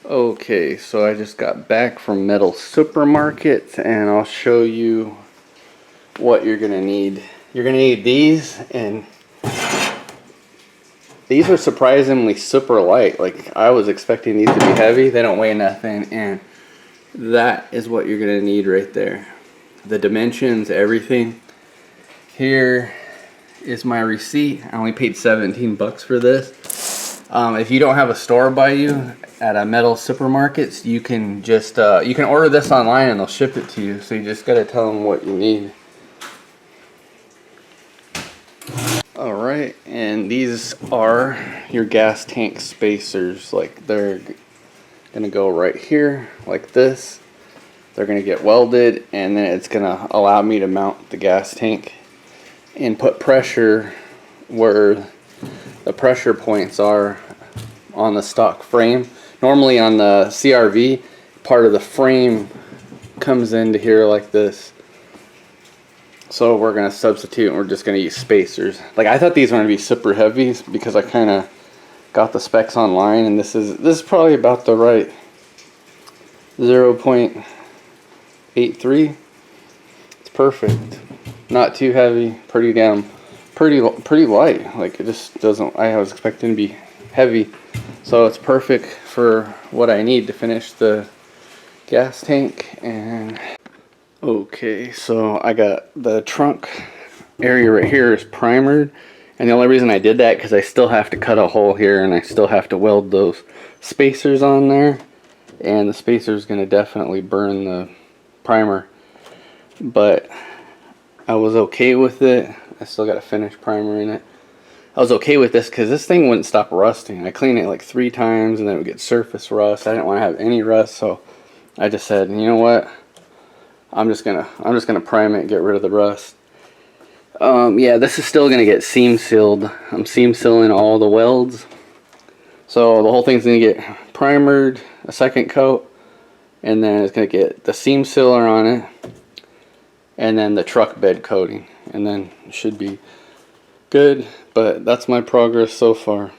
Okay, so I just got back from Metal Supermarket and I'll show you what you're gonna need. You're gonna need these, and these are surprisingly super light. Like, I was expecting these to be heavy. They don't weigh nothing, and that is what you're gonna need right there. The dimensions, everything. Here is my receipt. I only paid 17 bucks for this. If you don't have a store by you at a Metal Supermarkets, you can just you can order this online and they'll ship it to you. So you just gotta tell them what you need. All right, and these are your gas tank spacers. Like, they're gonna go right here like this. They're gonna get welded, and then it's gonna allow me to mount the gas tank and put pressure where the pressure points are on the stock frame. Normally on the CRV, part of the frame comes into here like this. So we're gonna substitute, and we're just gonna use spacers. Like, I thought these were gonna be super heavy because I kind of got the specs online, and this is probably about the right 0.83. It's perfect. Not too heavy. Pretty light. Like, it just doesn't. I was expecting to be heavy, so it's perfect for what I need to finish the gas tank. And okay, so I got the trunk area right here is primered, and the only reason I did that because I still have to cut a hole here, and I still have to weld those spacers on there, and the spacer is going to definitely burn the primer, but I was okay with it. I still got to finish primer in it. I was okay with this because this thing wouldn't stop rusting. I cleaned it like 3 times and then it would get surface rust. I didn't want to have any rust, so I just said, you know what? I'm just gonna prime it and get rid of the rust. Yeah, this is still gonna get seam sealed. I'm seam sealing all the welds, so the whole thing's gonna get primered, a second coat, and then it's gonna get the seam sealer on it, and then the truck bed coating, and then it should be good. But that's my progress so far.